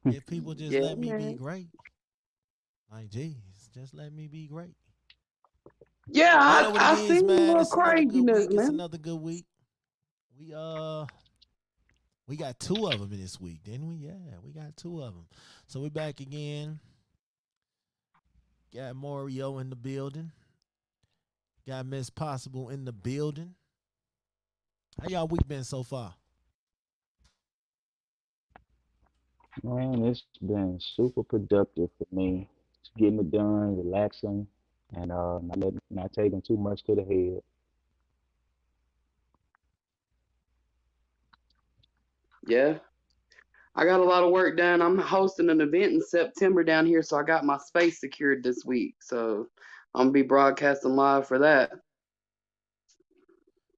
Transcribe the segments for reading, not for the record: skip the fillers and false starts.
If people just Yeah, let me be man. great, like, geez, just let me be great. Yeah, Y'all know what it I is, seen a man. little It's another good craziness, week. It's man. another good week. We we got two of them this week, didn't we? Yeah, we got two of them. So we back again. Got Mario in the building. Got Miss Possible in the building. How y'all week been so far? Man, it's been super productive for me. Just getting it done, relaxing, and not taking too much to the head. Yeah, I got a lot of work done. I'm hosting an event in September down here, so I got my space secured this week. So I'm gonna be broadcasting live for that.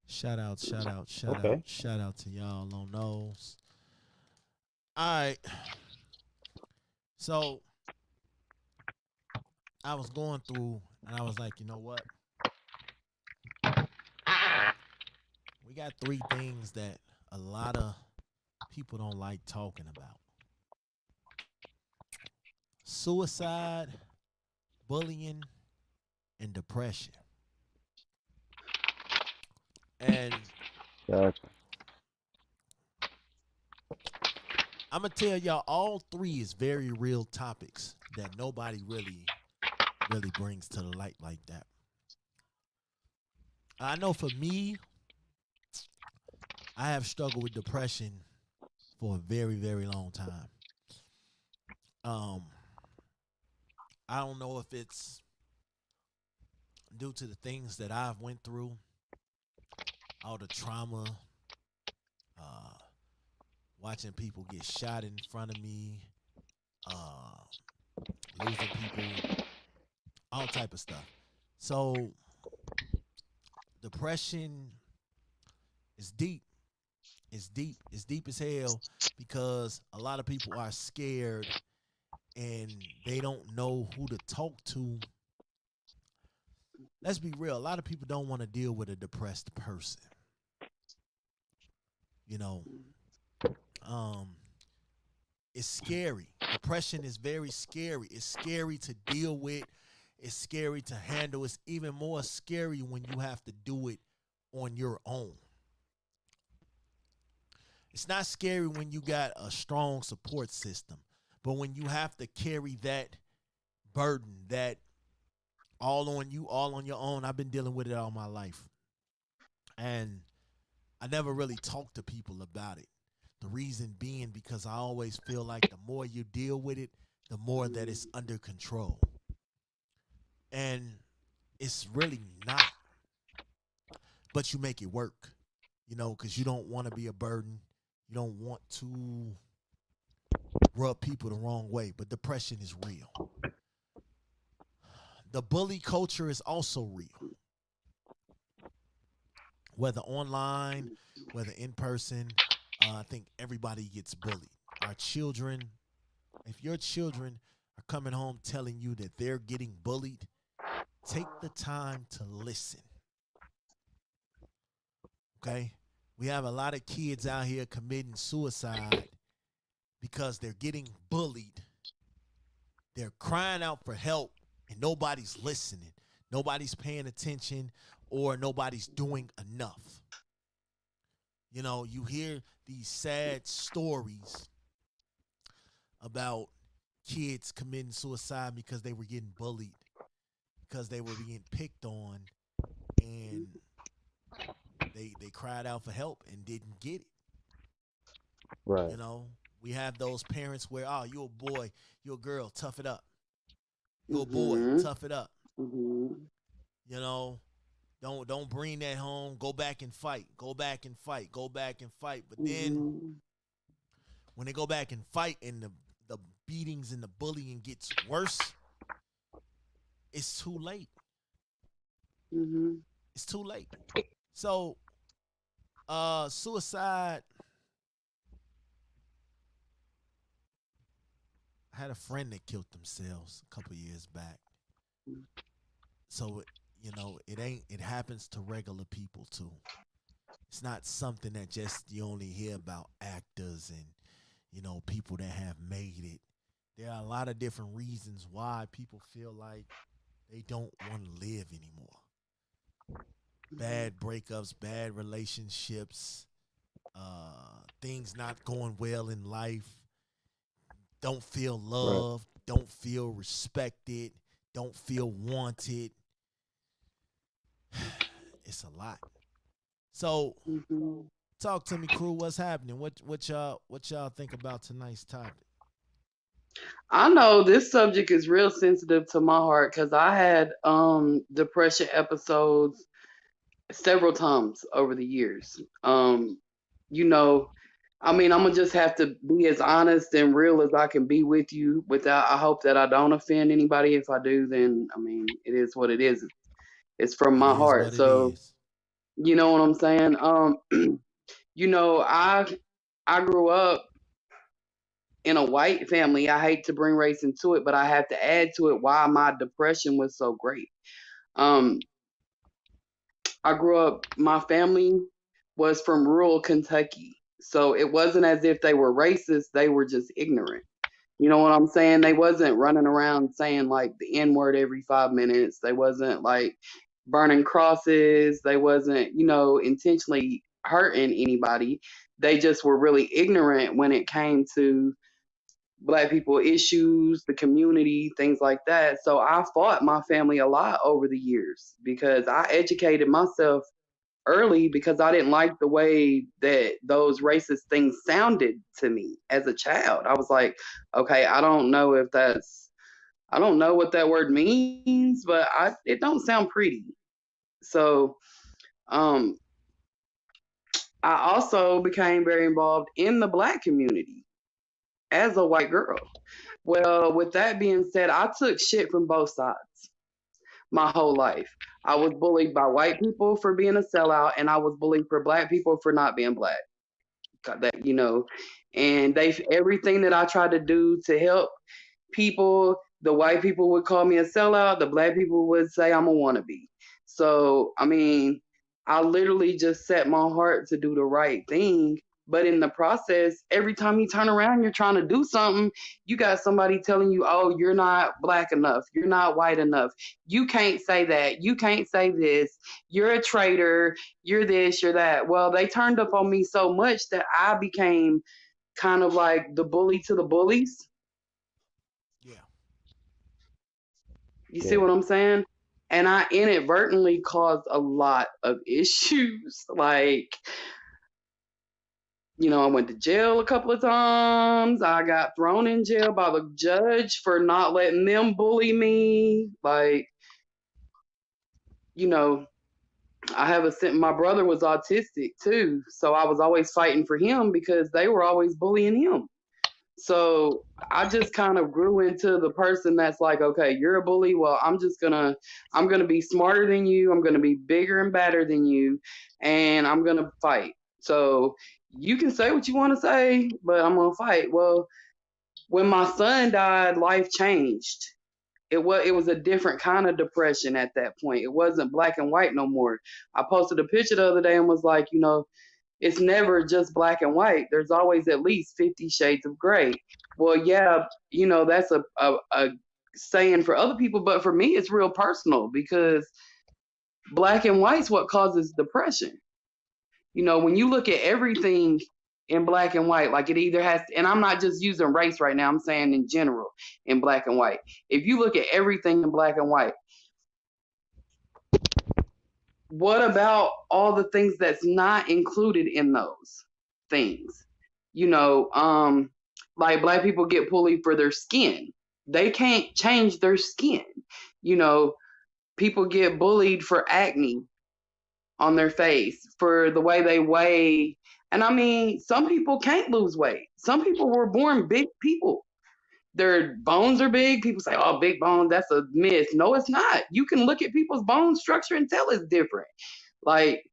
Shout out, shout out, shout out, Okay. shout out to y'all on those. All right. So I was going through and I was like, you know what? We got three things that a lot of people don't like talking about: suicide, bullying, and depression. And Gotcha. I'm going to tell y'all all three is very real topics that nobody really brings to the light like that. I know for me, I have struggled with depression for a very long time. Um, I don't know if it's due to the things that I've went through, all the trauma, uh, watching people get shot in front of me, uh, losing people, all type of stuff. So depression is deep. It's deep. It's deep as hell because a lot of people are scared and they don't know who to talk to. Let's be real. A lot of people don't want to deal with a depressed person. You know, um, it's scary. Depression is very scary. It's scary to deal with. It's scary to handle. It's even more scary when you have to do it on your own. It's not scary when you got a strong support system, but when you have to carry that burden, that all on you, all on your own. I've been dealing with it all my life. And I never really talked to people about it. The reason being because I always feel like the more you deal with it, the more that it's under control. And it's really not, but you make it work, because you don't want to be a burden. You don't want to rub people the wrong way, but depression is real. The bully culture is also real, whether online, whether in person. I think everybody gets bullied. Our children, if your children are coming home telling you that they're getting bullied, take the time to listen. Okay? We have a lot of kids out here committing suicide because they're getting bullied. They're crying out for help and nobody's listening. Nobody's paying attention or nobody's doing enough. You hear these sad stories about kids committing suicide because they were getting bullied, because they were being picked on, and they cried out for help and didn't get it. Right. You know, we have those parents where, oh, you're a boy, you're a girl, tough it up. You're a boy, Mhm. tough it up. Mhm. You know, don't bring that home. Go back and fight. Go back and fight. Go back and fight. But then Mhm. when they go back and fight and the beatings and the bullying gets worse, it's too late. Mhm. It's too late. So, suicide. I had a friend that killed themselves a couple years back. So, it happens to regular people too. It's not something that just you only hear about actors and people that have made it. There are a lot of different reasons why people feel like they don't want to live anymore. Mhm. Bad breakups, bad relationships, things not going well in life, don't feel Right. loved, don't feel respected, don't feel wanted. It's a lot. So Mhm. talk to me, crew. What's happening? What y'all think about tonight's topic? I know this subject is real sensitive to my heart because I had depression episodes several times over the years. You know, I mean, I'm gonna just have to be as honest and real as I can be with you. Without, I hope that I don't offend anybody. If I do, then I mean, it is what it is. It's from It my is heart. what it So is. you know what I'm saying. You know, I grew up in a white family. I hate to bring race into it, but I have to add to it why my depression was so great. Um, I grew up, my family was from rural Kentucky. So it wasn't as if they were racist, they were just ignorant. You know what I'm saying? They wasn't running around saying like the N word every 5 minutes. They wasn't like burning crosses. They wasn't, intentionally hurting anybody. They just were really ignorant when it came to black people issues, the community, things like that. So I fought my family a lot over the years because I educated myself early because I didn't like the way that those racist things sounded to me as a child. I was like, okay, I don't know what that word means, but it don't sound pretty. So, um, I also became very involved in the black community as a white girl. Well, with that being said, I took shit from both sides my whole life. I was bullied by white people for being a sellout, and I was bullied for black people for not being black. That and they everything that I tried to do to help people, the white people would call me a sellout, the black people would say I'm a wannabe. So, I mean, I literally just set my heart to do the right thing. But in the process, every time you turn around, you're trying to do something, you got somebody telling you, oh, you're not black enough. You're not white enough. You can't say that. You can't say this. You're a traitor. You're this, you're that. Well, they turned up on me so much that I became kind of like the bully to the bullies. Yeah. You see Yeah. what I'm saying? And I inadvertently caused a lot of issues. Like, I went to jail a couple of times. I got thrown in jail by the judge for not letting them bully me. Like, you know, I have my brother was autistic too. So I was always fighting for him because they were always bullying him. So I just kind of grew into the person that's like, okay, you're a bully. Well, I'm gonna be smarter than you. I'm gonna be bigger and badder than you, and I'm gonna fight. So you can say what you want to say, but I'm gonna fight. Well, when my son died, life changed. It was a different kind of depression at that point. It wasn't black and white no more. I posted a picture the other day and was like, it's never just black and white. There's always at least 50 shades of gray. Well, yeah, that's a saying for other people, but for me, it's real personal because black and white's what causes depression. When you look at everything in black and white, like it either has, and I'm not just using race right now, I'm saying in general in black and white. If you look at everything in black and white, what about all the things that's not included in those things? You know, um, like black people get bullied for their skin. They can't change their skin. You know, people get bullied for acne on their face, for the way they weigh. And I mean, some people can't lose weight. Some people were born big people. Their bones are big. People say, oh, big bone, that's a myth. No, it's not. You can look at people's bone structure and tell it's different. Like,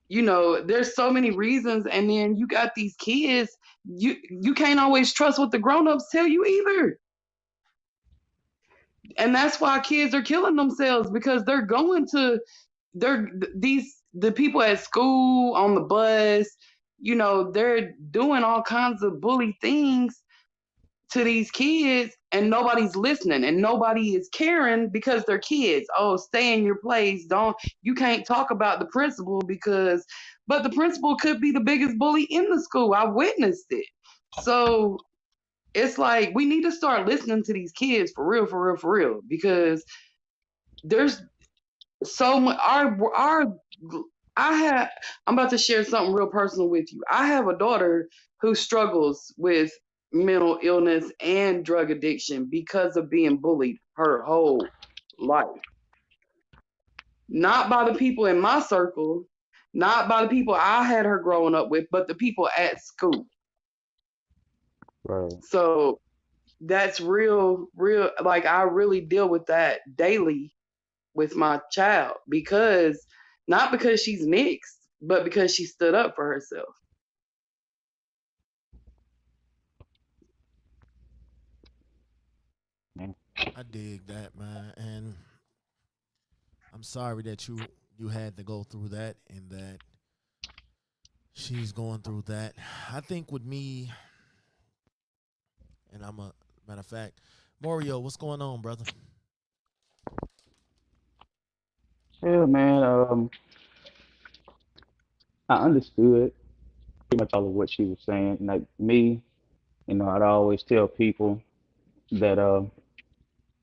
there's so many reasons, and then you got these kids. You can't always trust what the grown-ups tell you either. And that's why kids are killing themselves because they're going to they're these the people at school, on the bus, you know, they're doing all kinds of bully things to these kids and nobody's listening and nobody is caring because they're kids. Oh, stay in your place. Don't, you can't talk about the principal because, but the principal could be the biggest bully in the school. I witnessed it. So it's like we need to start listening to these kids for real, for real, for real, because there's so much. I have. I'm about to share something real personal with you. I have a daughter who struggles with mental illness and drug addiction because of being bullied her whole life. Not by the people in my circle, not by the people I had her growing up with, but the people at school. Right. So that's real, real. Like I really deal with that daily with my child because not because she's mixed, but because she stood up for herself. Man. I dig that, man, and I'm sorry that you had to go through that and that she's going through that. I think with me, and I'm a matter of fact, Mario, what's going on, brother? Yeah, man. I understood pretty much all of what she was saying. Like me, I'd always tell people that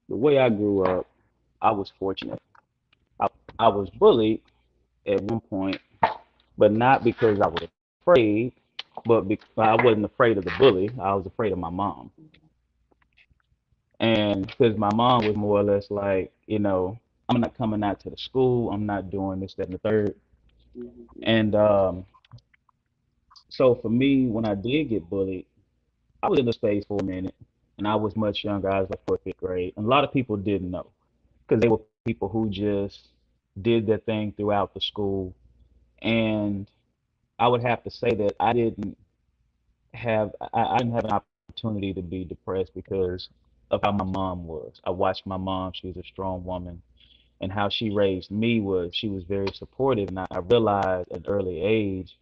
the way I grew up, I was fortunate. I, I was bullied at one point, but not because I was afraid, but because I wasn't afraid of the bully. I was afraid of my mom. And because my mom was more or less like, I'm not coming out to the school. I'm not doing this, that, and the third. Mhm. And so for me, when I did get bullied, I was in the space for a minute, and I was much younger. I was like fourth, fifth grade, and a lot of people didn't know because they were people who just did their thing throughout the school. And I would have to say that I didn't have an opportunity to be depressed because of how my mom was. I watched my mom; she was a strong woman, and how she raised me was she was very supportive. And I realized at an early age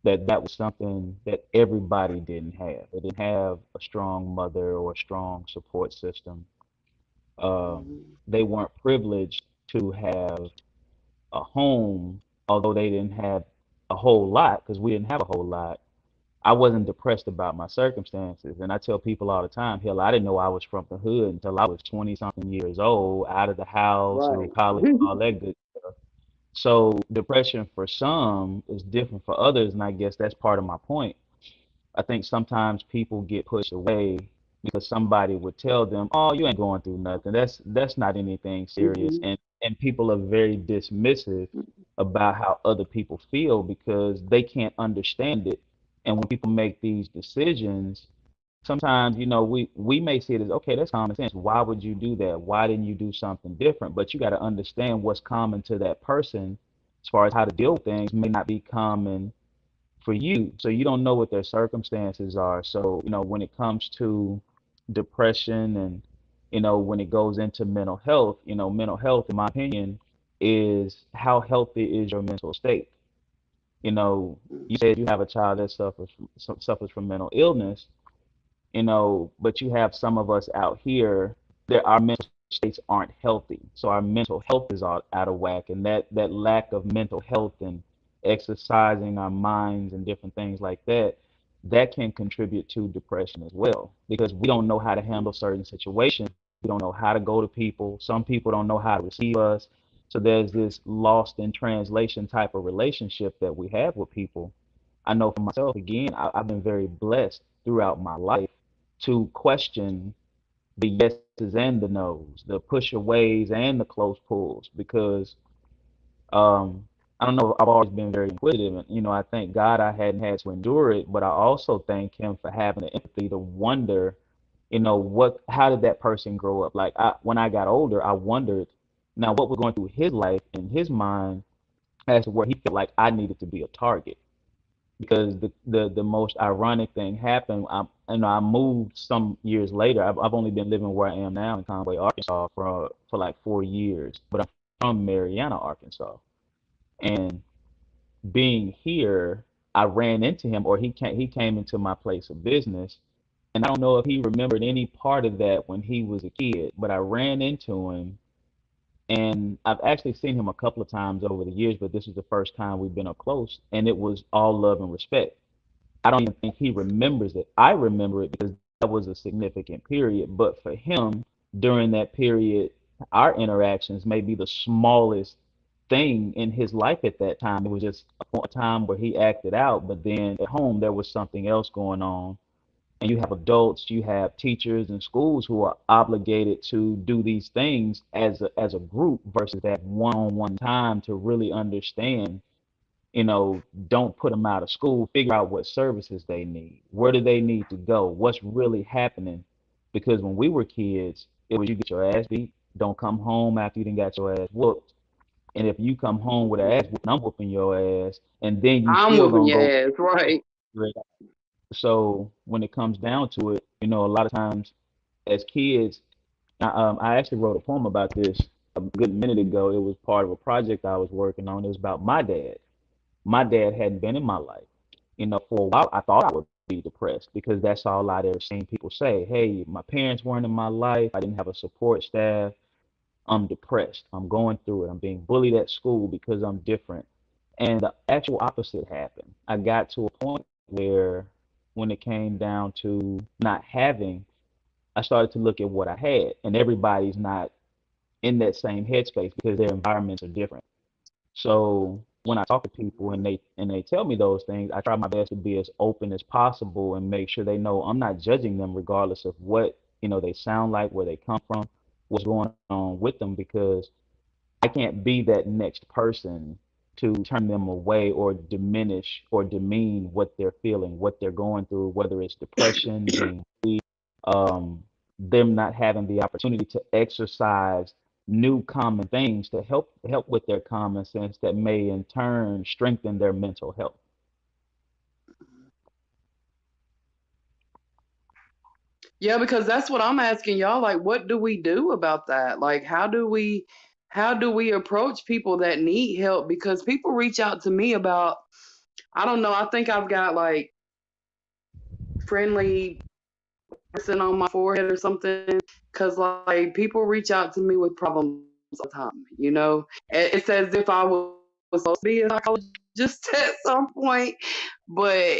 that that was something that everybody didn't have. They didn't have a strong mother or a strong support system. Mhm. They weren't privileged to have a home, although they didn't have a whole lot because we didn't have a whole lot. I wasn't depressed about my circumstances. And I tell people all the time, hell, I didn't know I was from the hood until I was 20 something years old, out of the house, in Right. college, all that good stuff. So depression for some is different for others. And I guess that's part of my point. I think sometimes people get pushed away because somebody would tell them, "Oh, you ain't going through nothing. That's not anything serious." Mhm. And people are very dismissive about how other people feel because they can't understand it. And when people make these decisions, sometimes, we may see it as, okay, that's common sense. Why would you do that? Why didn't you do something different? But you got to understand what's common to that person as far as how to deal with things may not be common for you. So you don't know what their circumstances are. So, when it comes to depression and, when it goes into mental health, in my opinion, is how healthy is your mental state. You know, you said you have a child that suffers from mental illness, but you have some of us out here that our mental states aren't healthy. So our mental health is out of whack. And that lack of mental health and exercising our minds and different things like that, that can contribute to depression as well. Because we don't know how to handle certain situations. We don't know how to go to people. Some people don't know how to receive us. So there's this lost in translation type of relationship that we have with people. I know for myself, again, I've been very blessed throughout my life to question the yeses and the nos, the push aways and the close pulls, because um, I don't know, I've always been very inquisitive, and I thank God I hadn't had to endure it, but I also thank Him for having the empathy to wonder, how did that person grow up? Like when I got older, I wondered, now what was going through his life in his mind as to where he felt like I needed to be a target, because the most ironic thing happened. I moved some years later. I've only been living where I am now in Conway, Arkansas, for like 4 years, but I'm from Marianna, Arkansas, and being here. I ran into him, or he came into my place of business, and I don't know if he remembered any part of that when he was a kid, but I ran into him, and I've actually seen him a couple of times over the years, but this is the first time we've been up close, and it was all love and respect. I don't even think he remembers it. I remember it because that was a significant period. But for him, during that period, our interactions may be the smallest thing in his life at that time. It was just a time where he acted out, but then at home there was something else going on. And you have adults, you have teachers and schools who are obligated to do these things as a group versus that one-on-one time to really understand, don't put them out of school, figure out what services they need. Where do they need to go? What's really happening? Because when we were kids, it was you get your ass beat, don't come home after you done got your ass whooped. And if you come home with an ass whooping, I'm whooping your ass, and then you I'm still whooping gonna your go ass, right? figure it out. So when it comes down to it, a lot of times as kids, I actually wrote a poem about this a good minute ago. It was part of a project I was working on. It was about my dad. My dad hadn't been in my life. For a while, I thought I would be depressed because that's all I'd ever seen people say. Hey, my parents weren't in my life. I didn't have a support staff. I'm depressed. I'm going through it. I'm being bullied at school because I'm different. And the actual opposite happened. I got to a point where, when it came down to not having, I started to look at what I had, and everybody's not in that same headspace because their environments are different. So when I talk to people and they tell me those things, I try my best to be as open as possible and make sure they know I'm not judging them regardless of what, they sound like, where they come from, what's going on with them, because I can't be that next person to turn them away or diminish or demean what they're feeling, what they're going through, whether it's depression, being um, them not having the opportunity to exercise new common things to help with their common sense that may in turn strengthen their mental health. Yeah, because that's what I'm asking y'all. Like, what do we do about that? Like, how do we approach people that need help? Because people reach out to me about, I don't know, I think I've got like friendly person on my forehead or something. Cause like people reach out to me with problems all the time, you know? It's as if I was supposed to be a psychologist at some point, but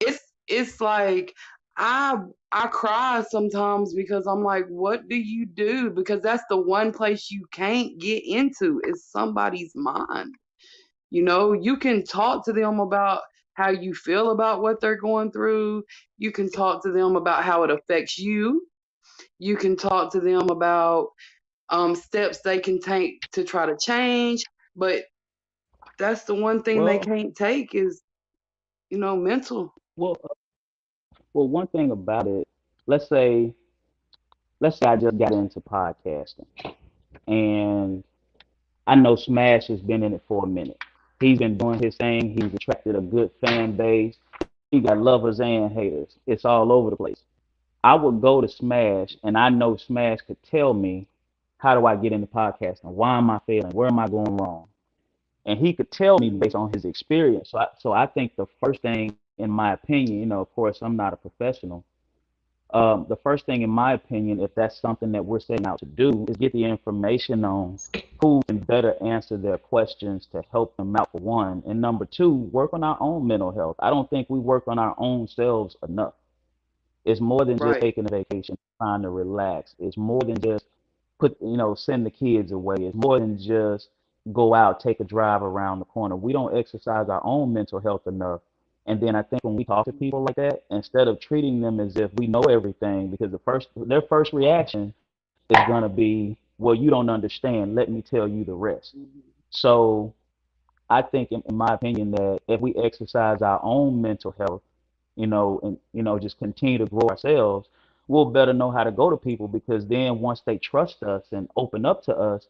it's it's like I I cry sometimes because I'm like, what do you do? Because that's the one place you can't get into is somebody's mind. You know, you can talk to them about how you feel about what they're going through. You can talk to them about how it affects you. You can talk to them about steps they can take to try to change. But that's the one thing they Well, can't take is, mental. well, well, one thing about it, let's say, let's say I just got into podcasting, and I know Smash has been in it for a minute. He's been doing his thing. He's attracted a good fan base. He got lovers and haters. It's all over the place. I would go to Smash, and I know Smash could tell me, how do I get into podcasting? Why am I failing? Where am I going wrong? And he could tell me based on his experience. So I think the first thing, in my opinion, of course, I'm not a professional. The first thing, in my opinion, if that's something that we're setting out to do, is get the information on who can better answer their questions to help them out, for one. And number two, work on our own mental health. I don't think we work on our own selves enough. It's more than just Right. taking a vacation, trying to relax. It's more than just send the kids away. It's more than just go out, take a drive around the corner. We don't exercise our own mental health enough. And then I think when we talk to people like that, instead of treating them as if we know everything, because their first reaction is gonna be, well, you don't understand. Let me tell you the rest. So I think, in my opinion, that if we exercise our own mental health, and just continue to grow ourselves, we'll better know how to go to people, because then once they trust us and open up to us,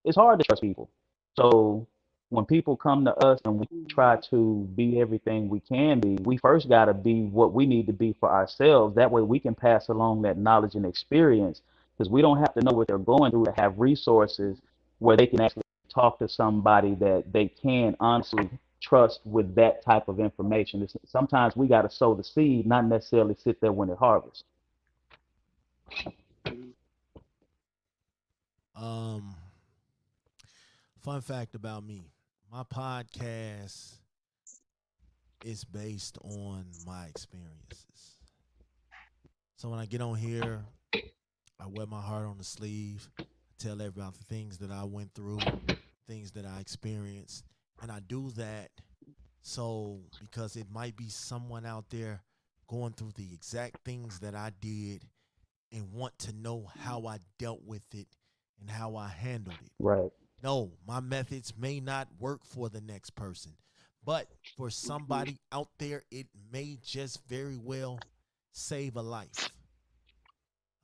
it's hard to trust people. So when people come to us and we try Mhm. to be everything we can be, we first got to be what we need to be for ourselves. That way we can pass along that knowledge and experience, because we don't have to know what they're going through to have resources where they can actually talk to somebody that they can honestly trust with that type of information. Sometimes we got to sow the seed, not necessarily sit there when it harvests. Fun fact about me, my podcast is based on my experiences. So when I get on here, I wear my heart on the sleeve, tell everybody about the things that I went through, things that I experienced, and I do that because it might be someone out there going through the exact things that I did and want to know how I dealt with it and how I handled it. Right. No, my methods may not work for the next person, but for somebody out there, it may just very well save a life.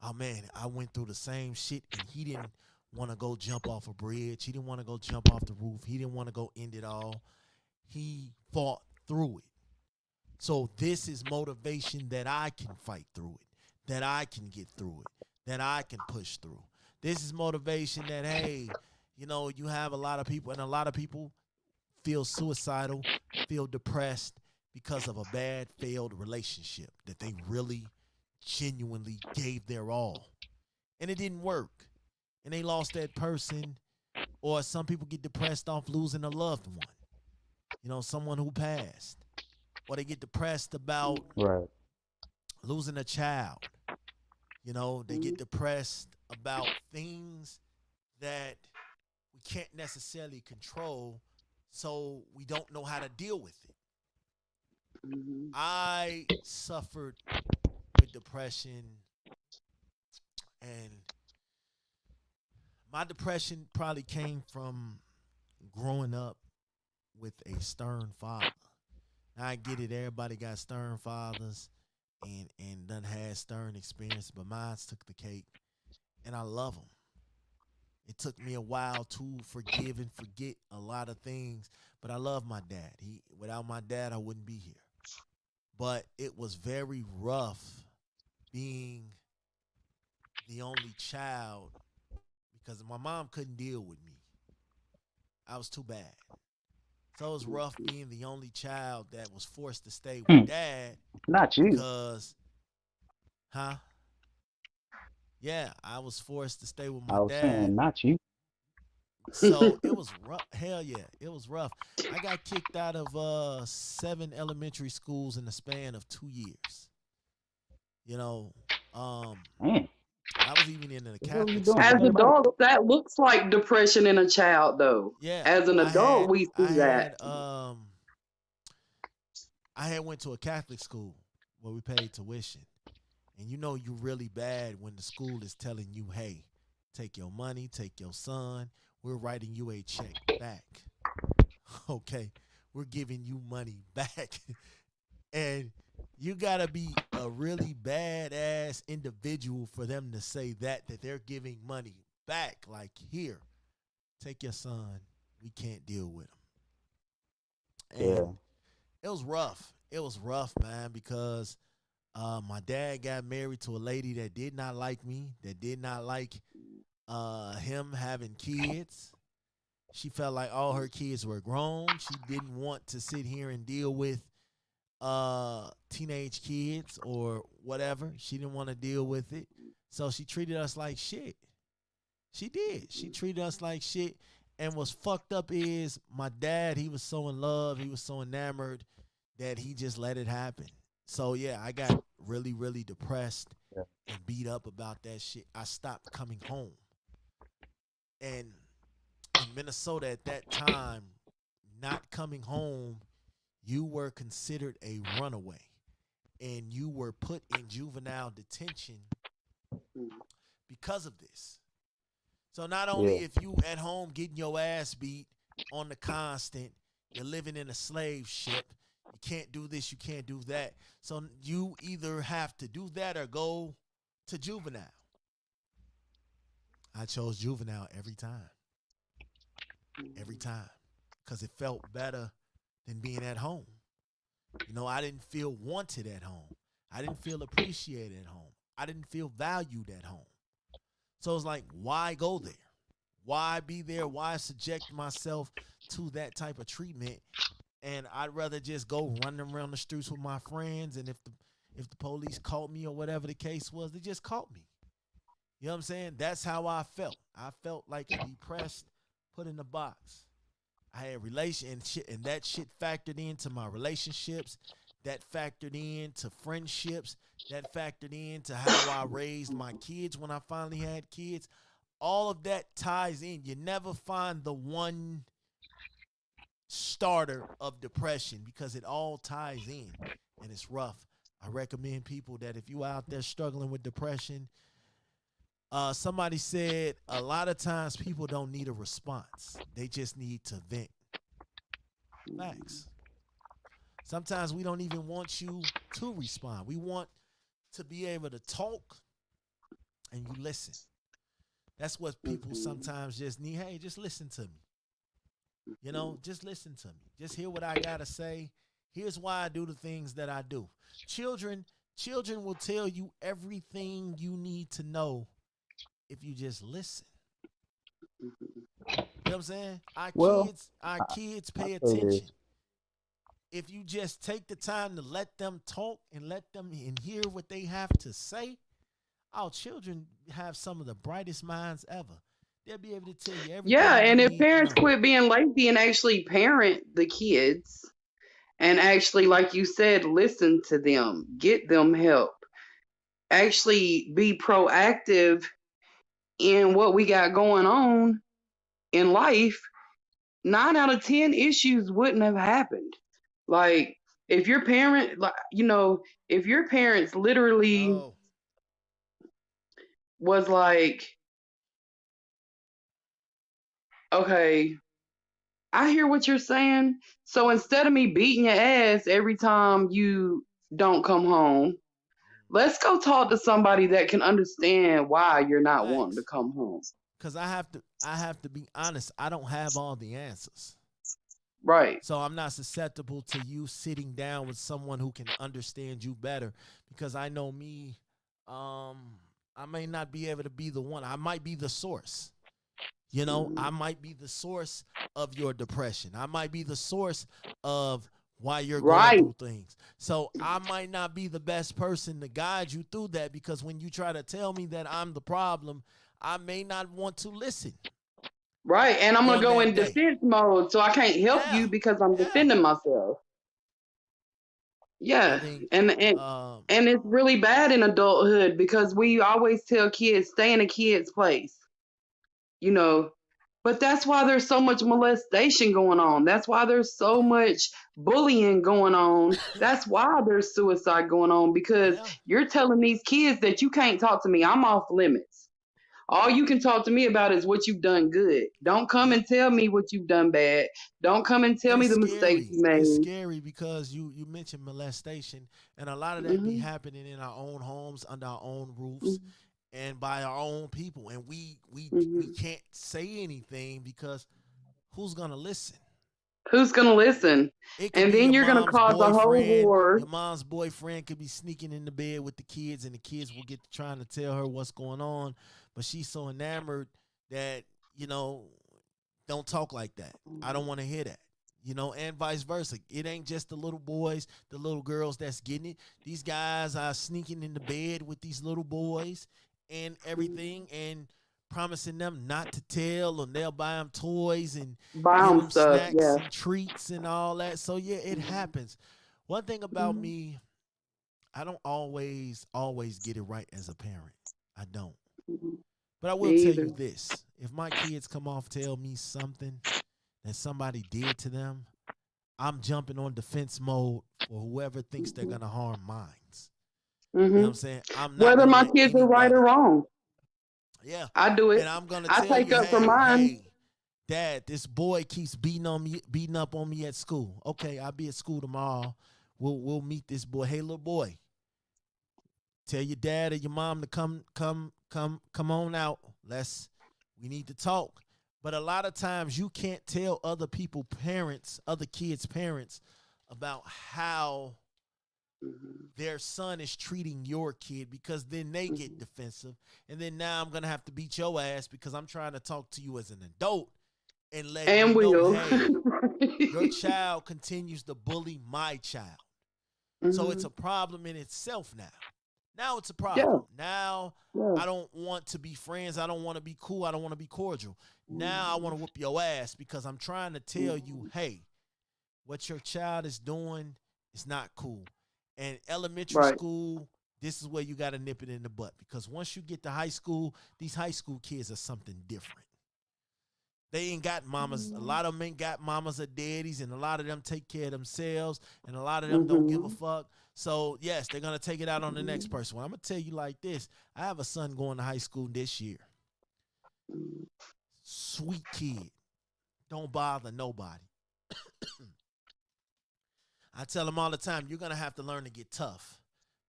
Oh man, I went through the same shit and he didn't want to go jump off a bridge. He didn't want to go jump off the roof. He didn't want to go end it all. He fought through it. So this is motivation that I can fight through it, that I can get through it, that I can push through. This is motivation that, hey, you know, you have a lot of people, and a lot of people feel suicidal, feel depressed because of a bad, failed relationship that they really genuinely gave their all. And it didn't work. And they lost that person. Or some people get depressed off losing a loved one. You know, someone who passed. Or they get depressed about losing a child. You know, they get depressed about things that we can't necessarily control, so we don't know how to deal with it. I suffered with depression, and my depression probably came from growing up with a stern father. Now, I get it, everybody got stern fathers and done had stern experience, but mine took the cake, and I love them. It took me a while to forgive and forget a lot of things, but I love my dad. Without my dad, I wouldn't be here. But it was very rough being the only child because my mom couldn't deal with me. I was too bad. So it was rough being the only child that was forced to stay with dad. Not you. Because, yeah, I was forced to stay with my dad. I was saying, not you. So it was rough. Hell yeah, it was rough. I got kicked out of 7 elementary schools in the span of 2 years. You know, Man. I was even in a Catholic school. As adults, that looks like depression in a child, though. Yeah. As an adult, we see that. I had went to a Catholic school where we paid tuition. And you know you're really bad when the school is telling you, hey, take your money, take your son. We're writing you a check back. Okay? We're giving you money back. And you got to be a really badass individual for them to say that they're giving money back. Like, here, take your son. We can't deal with him. And it was rough. It was rough, man, because my dad got married to a lady that did not like me, that did not like him having kids. She felt like all her kids were grown. She didn't want to sit here and deal with teenage kids or whatever. She didn't want to deal with it. So she treated us like shit. She did. She treated us like shit. And what's fucked up is my dad, he was so in love, he was so enamored that he just let it happen. So yeah, I got really, really depressed and beat up about that shit. I stopped coming home. And in Minnesota at that time, not coming home, you were considered a runaway. And you were put in juvenile detention because of this. So not only if you at home getting your ass beat on the constant, you're living in a slave ship, you can't do this, you can't do that. So you either have to do that or go to juvenile. I chose juvenile every time. Every time. Because it felt better than being at home. You know, I didn't feel wanted at home. I didn't feel appreciated at home. I didn't feel valued at home. So it's like, why go there? Why be there? Why subject myself to that type of treatment and I'd rather just go running around the streets with my friends. And if the police caught me or whatever the case was, they just caught me. You know what I'm saying? That's how I felt. I felt like a depressed, put in a box. I had and that shit factored into my relationships. That factored into friendships. That factored into how I raised my kids when I finally had kids. All of that ties in. You never find the one starter of depression because it all ties in, and it's rough. I recommend people that if you out there struggling with depression, somebody said a lot of times people don't need a response. They just need to vent. Facts. Sometimes we don't even want you to respond. We want to be able to talk and you listen. That's what people sometimes just need. Hey, just listen to me. You know, just listen to me. Just hear what I got to say. Here's why I do the things that I do. Children will tell you everything you need to know if you just listen. You know what I'm saying? Our kids pay attention. If you just take the time to let them talk and let them and hear what they have to say, our children have some of the brightest minds ever. They'll be able to tell you everything. Yeah, and you if need to parents know. quit being lazy and actually parent the kids and actually, like you said, listen to them, get them help, actually be proactive in what we got going on in life, 9 out of 10 issues wouldn't have happened. Like if your parent, like, if your parents literally Oh, was like, okay, I hear what you're saying. So instead of me beating your ass every time you don't come home, let's go talk to somebody that can understand why you're not wanting to facts. come home. Because I have to be honest. I don't have all the answers. Right. So I'm not susceptible to you sitting down with someone who can understand you better because I know me, I may not be able to be the one. I might be the source. You know, I might be the source of your depression. I might be the source of why you're going Right. through things. So I might not be the best person to guide you through that because when you try to tell me that I'm the problem, I may not want to listen Right. And I'm going to on go that in day. defense mode. So I can't help Yeah. you because I'm Yeah. defending myself. I Yeah. think And it's really bad in adulthood because we always tell kids, stay in a kid's place, you know. But that's why there's so much molestation going on. That's why there's so much bullying going on. That's why there's suicide going on because yeah. you're telling these kids that you can't talk to me. I'm off limits. All you can talk to me about is what you've done good. Don't come Yep. and tell me what you've done bad. Don't come and tell And me it's the mistakes scary. you It's made. scary because you mentioned molestation, and a lot of that be Hmm. happening in our own homes, under our own roofs, Hmm. and by our own people. And we Hmm. can't say anything because who's gonna listen? Who's going to listen? It could And be then your you're going to mom's cause a whole boyfriend. war. Your mom's boyfriend could be sneaking in the bed with the kids, and the kids will get to trying to tell her what's going on, but she's so enamored that you know don't talk like that. I don't want to hear that. You know, and vice versa. It ain't just the little boys, the little girls that's getting it. These guys are sneaking in the bed with these little boys and everything and promising them not to tell, or they'll buy them toys and Buy give them them stuff. snacks Yeah. and treats and all that. So yeah, it happens. One thing about Hmm. me, I don't always get it right as a parent. I don't. Hmm. But I will Me tell either. you this. If my kids come off tell me something that somebody did to them, I'm jumping on defense mode for whoever thinks they're Hmm. gonna harm minds. You know Hmm. what I'm saying? I'm not Whether gonna my let kids are right or anybody. wrong, Yeah. I do it. And I'm gonna I tell take you, up for hey, mine. hey, Dad, this boy keeps beating up on me at school. Okay, I'll be at school tomorrow. We'll meet this boy. Hey, little boy, tell your dad or your mom to come on out. We need to talk. But a lot of times you can't tell other kids' parents about how Hmm. their son is treating your kid because then they get Hmm. defensive. And then now I'm going to have to beat your ass because I'm trying to talk to you as an adult and letting you And know, will. hey, your child continues to bully my child. So it's Mhm. a problem in itself now. Now it's a Yeah, problem. Now yeah. I don't want to be friends. I don't want to be cool. I don't want to be cordial. Now I want to whoop your ass because I'm trying to tell you, hey, what your child is doing is not cool. And elementary Right. school, this is where you got to nip it in the butt because once you get to high school, these high school kids are something different. They ain't got mamas. A lot of them ain't got mamas or daddies, and a lot of them take care of themselves, and a lot of them don't give a Mhm. fuck. So, yes, they're going to take it out on the next person. Well, I'm going to tell you like this. I have a son going to high school this year. Sweet kid. Don't bother nobody. I tell him all the time, you're going to have to learn to get tough.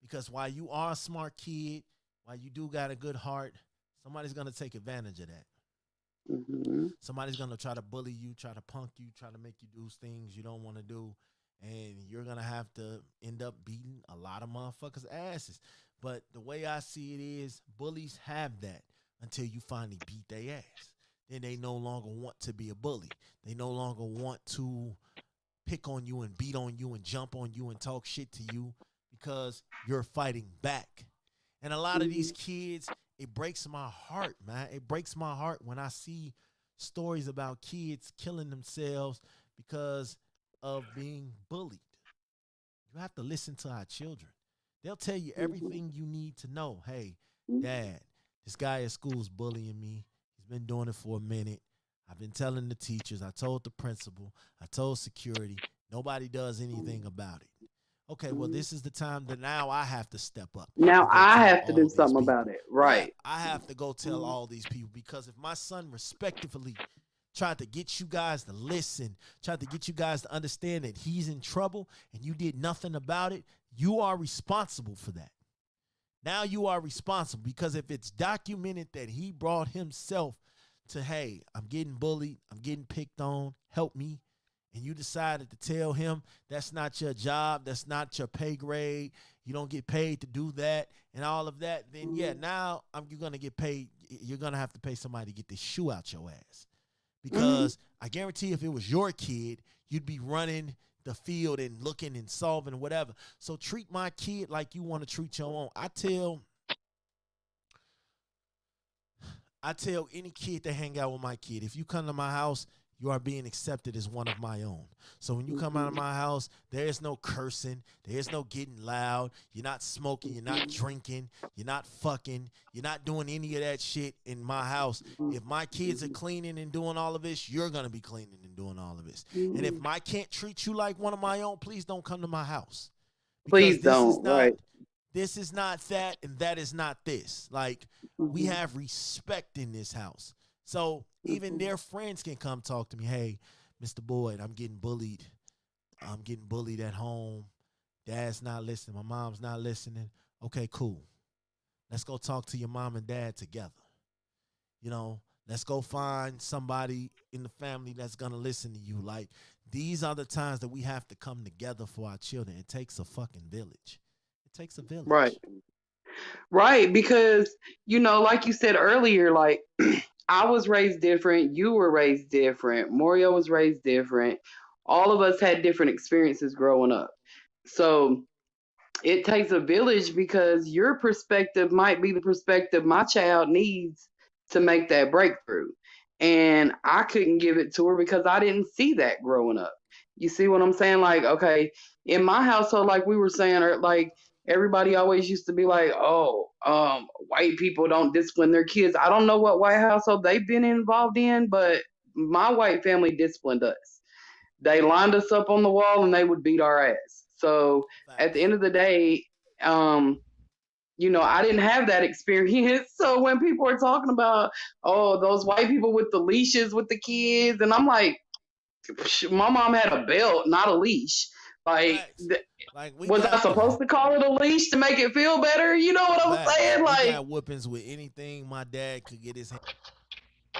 Because while you are a smart kid, while you do got a good heart, somebody's going to take advantage of that. Mhm. Somebody's going to try to bully you, try to punk you, try to make you do things you don't want to do. And you're going to have to end up beating a lot of motherfuckers' asses. But the way I see it is bullies have that until you finally beat their ass. Then they no longer want to be a bully. They no longer want to pick on you and beat on you and jump on you and talk shit to you because you're fighting back. And a lot of these kids, it breaks my heart, man. It breaks my heart when I see stories about kids killing themselves because of being bullied. You have to listen to our children. They'll tell you everything you need to know. Hey, Dad, this guy at school is bullying me. He's been doing it for a minute. I've been telling the teachers. I told the principal. I told security. Nobody does anything about it. Okay, well, this is the time that now I have to step up Now and go I tell have to do all these something people. about it. Yeah, Right. I have to go tell all these people because if my son respectfully tried to get you guys to listen, tried to get you guys to understand that he's in trouble and you did nothing about it, you are responsible for that. Now you are responsible because if it's documented that he brought himself to, hey, I'm getting bullied, I'm getting picked on, help me, and you decided to tell him that's not your job, that's not your pay grade, you don't get paid to do that, and all of that, then yeah, now you're gonna get paid. You're gonna have to pay somebody to get the shoe out your ass. Because I guarantee if it was your kid, you'd be running the field and looking and solving whatever. So treat my kid like you want to treat your own. I tell any kid that hang out with my kid, if you come to my house, you are being accepted as one of my own. So when you come out of my house, there is no cursing. There is no getting loud. You're not smoking. You're not drinking. You're not fucking. You're not doing any of that shit in my house. If my kids are cleaning and doing all of this, you're going to be cleaning and doing all of this. And if I can't treat you like one of my own, please don't come to my house. Because Please don't. Right. this is not that and that is not this. Like, we have respect in this house. So even their friends can come talk to me. Hey, Mr. Boyd, I'm getting bullied. I'm getting bullied at home. Dad's not listening. My mom's not listening. Okay, cool. Let's go talk to your mom and dad together. You know, let's go find somebody in the family that's going to listen to you. Like, these are the times that we have to come together for our children. It takes a fucking village. It takes a Right. village. Right. Because, like you said earlier, like I was raised different. You were raised different. Morio was raised different. All of us had different experiences growing up. So it takes a village because your perspective might be the perspective my child needs to make that breakthrough. And I couldn't give it to her because I didn't see that growing up. You see what I'm saying? Like, okay, in my household, like we were saying, or like everybody always used to be like, oh, white people don't discipline their kids. I don't know what white household they've been involved in, but my white family disciplined us. They lined us up on the wall and they would beat our ass. So at the Facts. end of the day, um, I didn't have that experience. So when people are talking about, oh, those white people with the leashes with the kids, and I'm like, my mom had a belt, not a leash. Like, Facts. Like, we was I got supposed to call it a leash to make it feel better? You know what I'm facts. saying? We Like, got whoopings with anything my dad could get his hand.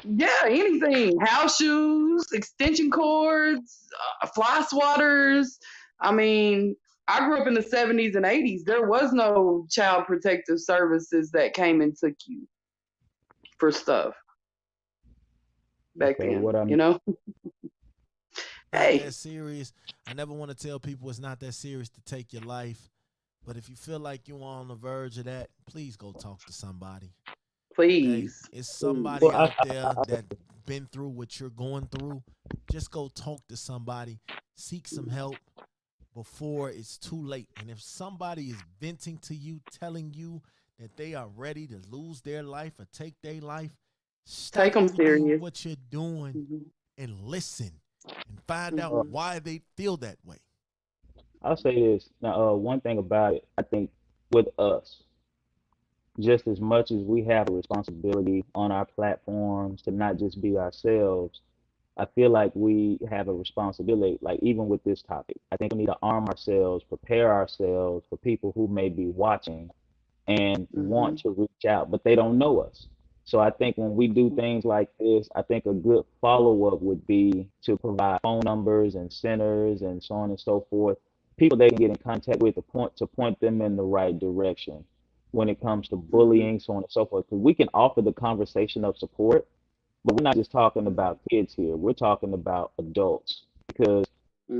yeah, anything. House shoes, extension cords, fly swatters. I mean, I grew up in the 70s and 80s. There was no child protective services that came and took you for stuff. back Okay, then, what I'm you know? Not that Hey, serious. I never want to tell people it's not that serious to take your life. But if you feel like you're on the verge of that, please go talk to somebody. Okay? please, It's please. somebody well, out there that been through what you're going through. Just go talk to somebody. Seek some help before it's too late. And if somebody is venting to you, telling you that they are ready to lose their life or take their life, Take stop them everything serious. what you're doing Hmm. and listen and find out uh, Hmm. why they feel that way. I'll say this. Now, one thing about it, I think with us, just as much as we have a responsibility on our platforms to not just be ourselves, I feel like we have a responsibility, like even with this topic. I think we need to arm ourselves, prepare ourselves for people who may be watching and want Hmm. to reach out, but they don't know us. So I think when we do things like this, I think a good follow up would be to provide phone numbers and centers and so on and so forth, people they can get in contact with to point them in the right direction when it comes to Hmm. bullying, so on and so forth. Because we can offer the conversation of support, but we're not just talking about kids here. We're talking about adults because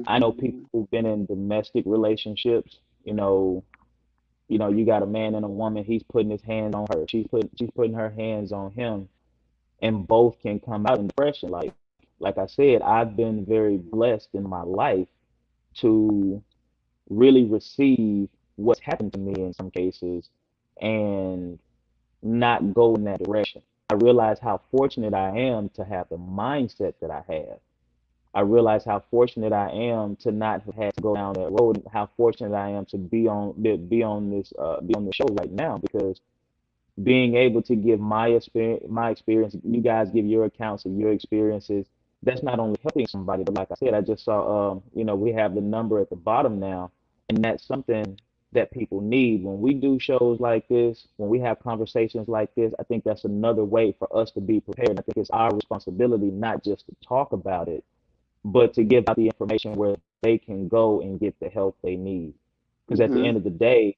I know people Hmm. who've been in domestic relationships, you got a man and a woman, he's putting his hands on her, she's putting her hands on him, and both can come out in depression. Like I said, I've been very blessed in my life to really receive what's happened to me in some cases and not go in that direction. I realize how fortunate I am to have the mindset that I have. I realize how fortunate I am to not have had to go down that road, and how fortunate I am to be on this show right now, because being able to give my experience, you guys give your accounts of your experiences. That's not only helping somebody, but like I said, I just saw, we have the number at the bottom now, and that's something that people need. When we do shows like this, when we have conversations like this, I think that's another way for us to be prepared. I think it's our responsibility not just to talk about it, but to give out the information where they can go and get the help they need. Because at the Hmm. end of the day,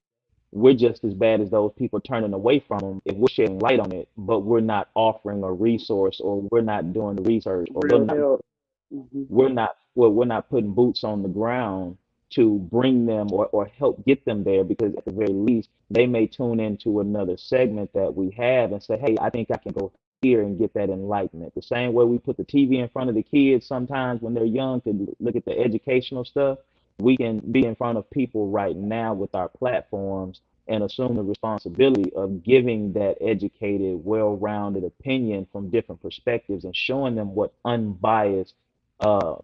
we're just as bad as those people turning away from them if we're shedding light on it, but we're not offering a resource, or we're not doing the research, or we're Real not help. Hmm. we're not well, we're not putting boots on the ground to bring them, or help get them there, because at the very least they may tune into another segment that we have and say, hey, I think I can go here and get that enlightenment. The same way we put the TV in front of the kids sometimes when they're young to look at the educational stuff, we can be in front of people right now with our platforms and assume the responsibility of giving that educated, well-rounded opinion from different perspectives and showing them what unbiased, uh,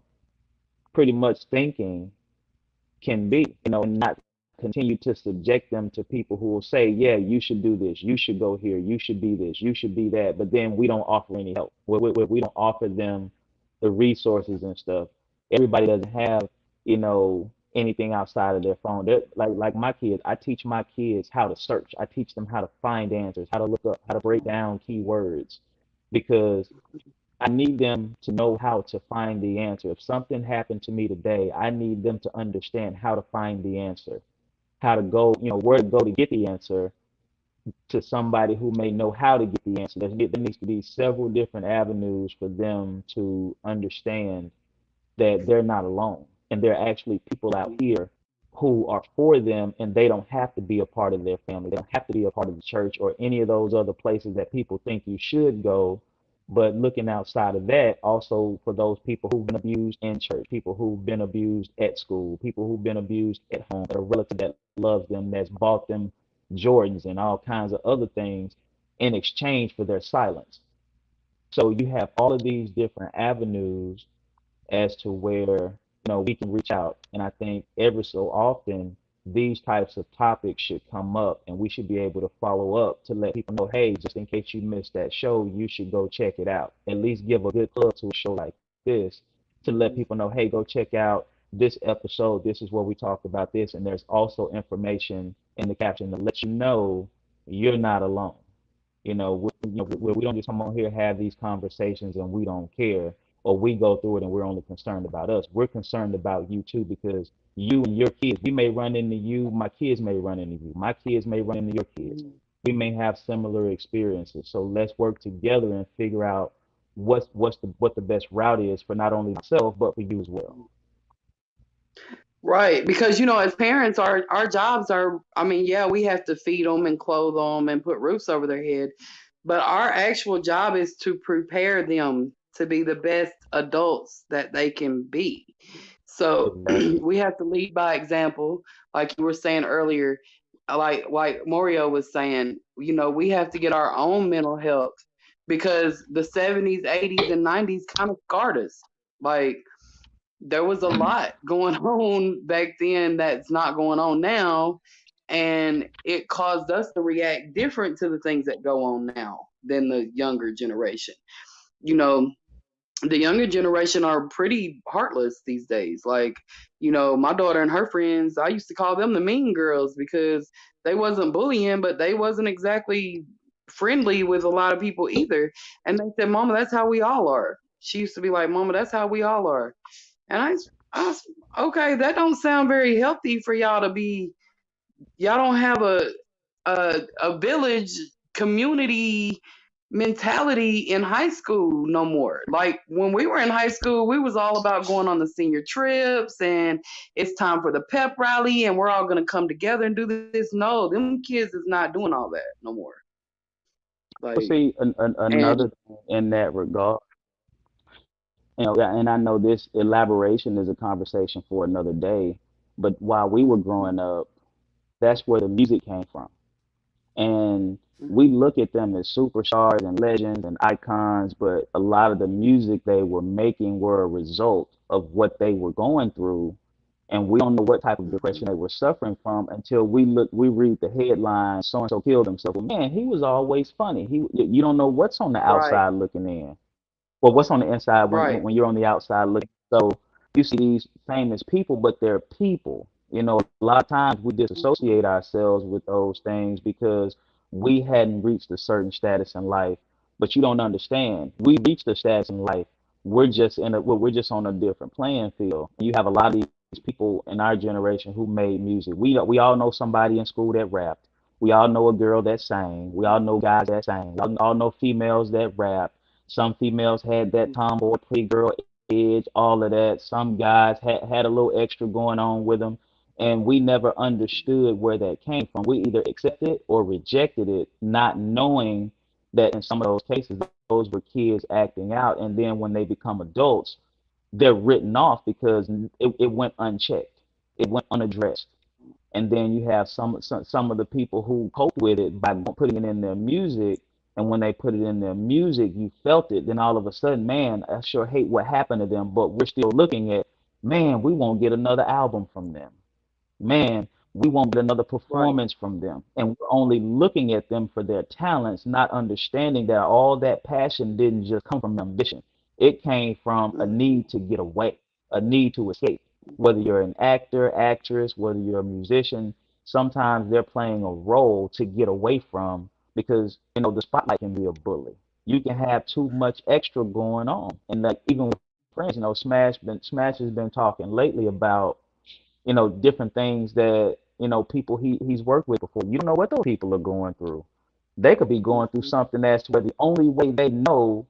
pretty much thinking can be, and not continue to subject them to people who will say, yeah, you should do this, you should go here, you should be this, you should be that, but then we don't offer any help. We don't offer them the resources and stuff. Everybody doesn't have, anything outside of their phone. Like my kids, I teach my kids how to search. I teach them how to find answers, how to look up, how to break down keywords, because I need them to know how to find the answer. If something happened to me today, I need them to understand how to find the answer, how to go, where to go to get the answer, to somebody who may know how to get the answer. There needs to be several different avenues for them to understand that they're not alone, and there are actually people out here who are for them, and they don't have to be a part of their family. They don't have to be a part of the church or any of those other places that people think you should go. But looking outside of that, also for those people who've been abused in church, people who've been abused at school, people who've been abused at home, a relative that loves them, that's bought them Jordans and all kinds of other things in exchange for their silence. So you have all of these different avenues as to where we can reach out. And I think every so often these types of topics should come up, and we should be able to follow up to let people know, hey, just in case you missed that show, you should go check it out. At least give a good plug to a show like this to let people know, hey, go check out this episode. This is where we talked about this, and there's also information in the caption to let you know you're not alone. We don't just come on here, have these conversations, and we don't care, or we go through it and we're only concerned about us. We're concerned about you too, because you and your kids, we may run into you, my kids may run into you, my kids may run into your kids. Hmm. We may have similar experiences. So let's work together and figure out what the best route is for not only myself but for you as well. Right, because as parents, our jobs are. I mean, yeah, we have to feed them and clothe them and put roofs over their head, but our actual job is to prepare them to be the best adults that they can be. So Exactly. we have to lead by example, like you were saying earlier, like Mario was saying. We have to get our own mental health because the 70s, 80s, and 90s kind of scarred us. Like there was a lot going on back then that's not going on now, and it caused us to react different to the things that go on now than the younger generation. you know the younger generation are pretty heartless these days. Like, my daughter and her friends, I used to call them the mean girls because they wasn't bullying, but they wasn't exactly friendly with a lot of people either. And they said, Mama, that's how we all are. She used to be like, Mama, that's how we all are. And okay, that don't sound very healthy for y'all to be. Y'all don't have a village community mentality in high school no more. Like when we were in high school, we was all about going on the senior trips and it's time for the pep rally and we're all gonna come together and do this. No, them kids is not doing all that no more. Well, Like see, and another thing in that regard, yeah, and I know this elaboration is a conversation for another day, but while we were growing up, that's where the music came from. And we look at them as superstars and legends and icons, but a lot of the music they were making were a result of what they were going through, and we don't know what type of depression Mhm. they were suffering from until we read the headline, so and so killed himself. Well, man, he was always funny. You don't know what's on the Right, outside looking in, well, what's on the inside right. when you're on the outside looking. So you see these famous people, but they're people. A lot of times we disassociate ourselves with those things because we hadn't reached a certain status in life. But you don't understand. We reached a status in life. We're just on a different playing field. You have a lot of these people in our generation who made music. We all know somebody in school that rapped. We all know a girl that sang. We all know guys that sang. We all know females that rap. Some females had that tomboy, pretty girl edge, all of that. Some guys had a little extra going on with them, and we never understood where that came from. We either accepted or rejected it, not knowing that in some of those cases, those were kids acting out, and then when they become adults, they're written off because it went unchecked, it went unaddressed. And then you have some of the people who cope with it by putting it in their music, and when they put it in their music you felt it, then all of a sudden, man, I sure hate what happened to them, but we're still looking at, man, we won't get another album from them, man, we won't get another Right. performance from them. And we're only looking at them for their talents, not understanding that all that passion didn't just come from ambition. It came from a Mhm. need to get away, a need to escape. Whether you're an actor, actress, whether you're a musician, sometimes they're playing a role to get away from, because the spotlight can be a bully. You can have too much extra going on. And like even with friends, Smash has been talking lately about different things that people he's worked with before. You don't know what those people are going through. They could be going through Mhm. something that's where the only way they know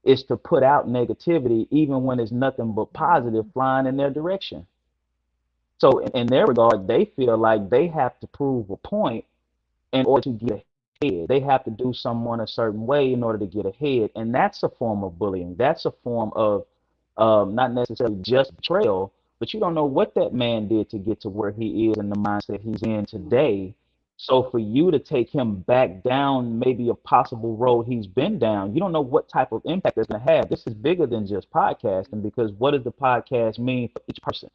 is to put out negativity, even when it's nothing but positive flying in their direction. So in their regard, they feel like they have to prove a point in order to get ahead. They have to do someone a certain way in order to get ahead, and that's a form of bullying. That's a form of not necessarily just betrayal, but you don't know what that man did to get to where he is and the mindset he's in today. So for you to take him back down maybe a possible road he's been down, you don't know what type of impact it's going to have. This is bigger than just podcasting, because what does the podcast mean for each person?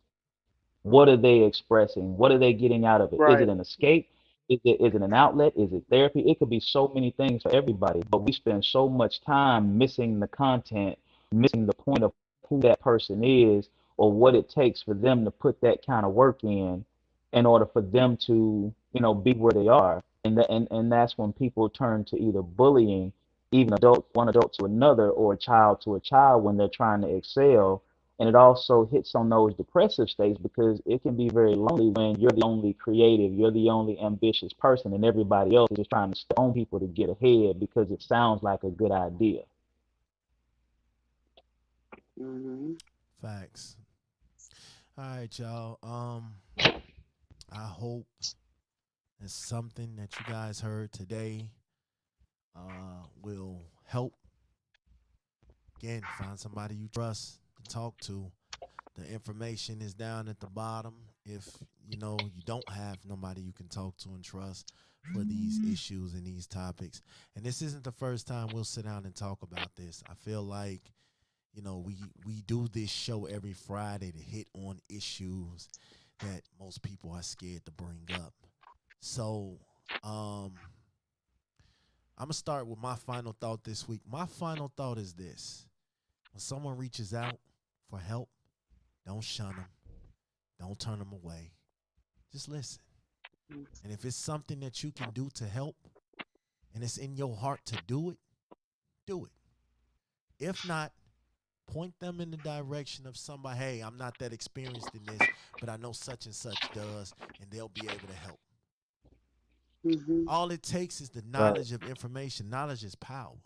What are they expressing? What are they getting out of it? Is Right. it an escape? Is it an outlet? Is it therapy? It could be so many things for everybody, but we spend so much time missing the content, missing the point of who that person is, or what it takes for them to put that kind of work in order for them to, be where they are. And that's when people turn to either bullying, even one adult to another, or a child to a child when they're trying to excel. And it also hits on those depressive states, because it can be very lonely when you're the only creative, you're the only ambitious person, and everybody else is just trying to stone people to get ahead because it sounds like a good idea. Hmm. Facts. All right, y'all. I hope it's something that you guys heard today will help. Again, find somebody you trust to talk to. The information is down at the bottom. If you don't have nobody you can talk to and trust for these issues and these topics, and this isn't the first time we'll sit down and talk about this. I feel like we do this show every Friday to hit on issues that most people are scared to bring up. So, I'm gonna start with my final thought this week. My final thought is this: when someone reaches out for help, don't shun them, don't turn them away. Just listen. And if it's something that you can do to help, and it's in your heart to do it, do it. If not, point them in the direction of somebody. Hey, I'm not that experienced in this, but I know such and such does, and they'll be able to help. Hmm. All it takes is the Right. knowledge of information. Knowledge is power.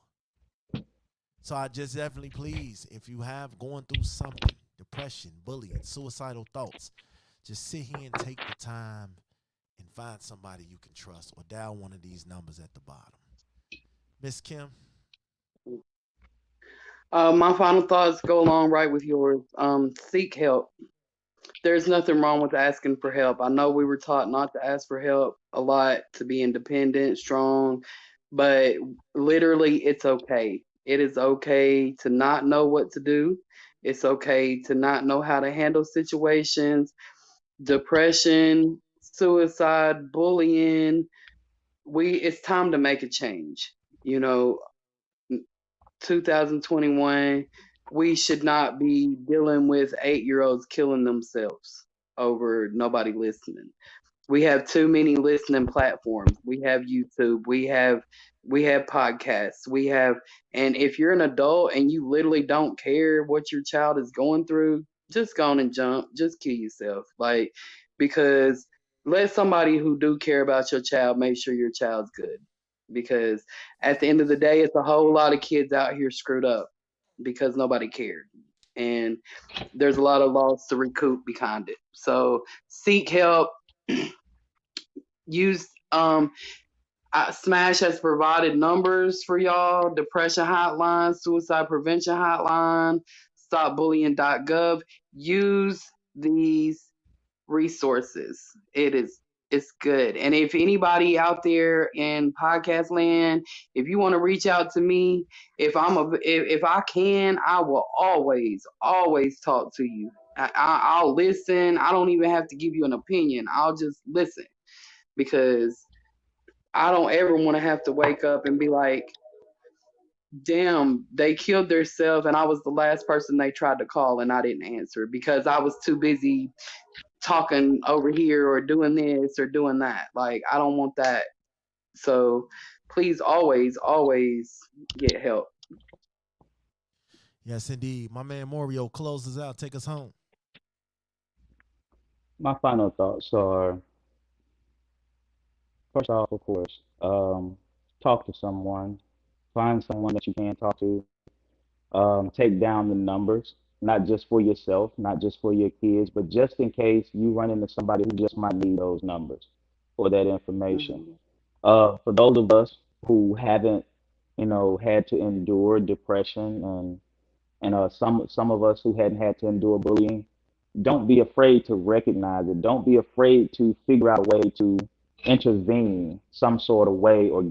So I just definitely please, if you have going through something, depression, bullying, suicidal thoughts, just sit here and take the time and find somebody you can trust or dial one of these numbers at the bottom. Miss Kim, My final thoughts go along right with yours. Seek help. There's nothing wrong with asking for help. I know we were taught not to ask for help a lot, to be independent, strong, but literally, it's okay. It is okay to not know what to do. It's okay to not know how to handle situations, depression, suicide, bullying. It's time to make a change. You know, 2021, we should not be dealing with 8-year olds killing themselves over nobody listening. We have too many listening platforms. We have YouTube. We have podcasts. We have, and if you're an adult and you literally don't care what your child is going through, just go on and jump. Just kill yourself. Like, because let somebody who do care about your child make sure your child's good. Because at the end of the day, it's a whole lot of kids out here screwed up because nobody cared. And there's a lot of loss to recoup behind it. So seek help. Use Smash has provided numbers for y'all: depression hotline, suicide prevention hotline, stopbullying.gov. Use these resources. It's good. And if anybody out there in podcast land, if you want to reach out to me, if I can, I will always talk to you. I'll listen. I don't even have to give you an opinion. I'll just listen, because I don't ever want to have to wake up and be like, damn, they killed themselves and I was the last person they tried to call and I didn't answer because I was too busy talking over here or doing this or doing that. Like, I don't want that. So please always get help. yes, indeed. My man Morio closes out. Take us home. My final thoughts are, first off, of course, talk to someone, find someone that you can talk to, take down the numbers, not just for yourself, not just for your kids, but just in case you run into somebody who just might need those numbers or that information. Hmm. For those of us who haven't, had to endure depression, and some of us who hadn't had to endure bullying, don't be afraid to recognize it. Don't be afraid to figure out a way to intervene some sort of way, or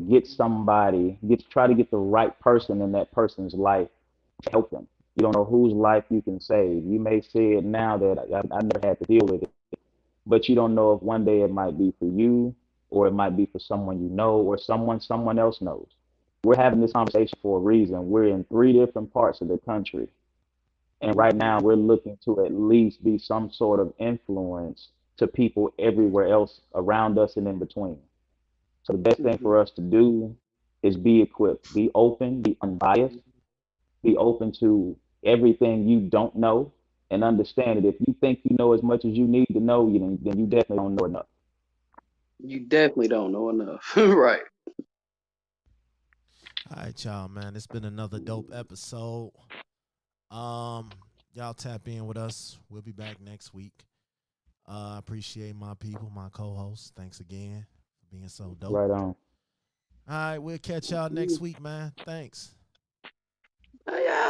try to get the right person in that person's life to help them. You don't know whose life you can save. You may say it now that I never had to deal with it, but you don't know if one day it might be for you, or it might be for someone you know, or someone else knows. We're having this conversation for a reason. We're in three different parts of the country, and right now, Hmm. we're looking to at least be some sort of influence to people everywhere else around us and in between. So the best thing Hmm. for us to do is be equipped, be open, be unbiased, be open to everything you don't know, and understand that if you think you know as much as you need to know, then you definitely don't know enough. You definitely don't know enough. Right. All right, y'all, man. It's been another dope episode. Um, y'all tap in with us. We'll be back next week. I appreciate my people, my co-hosts. Thanks again for being so dope. Right on. All right, we'll catch y'all next week, man. Thanks. Yeah.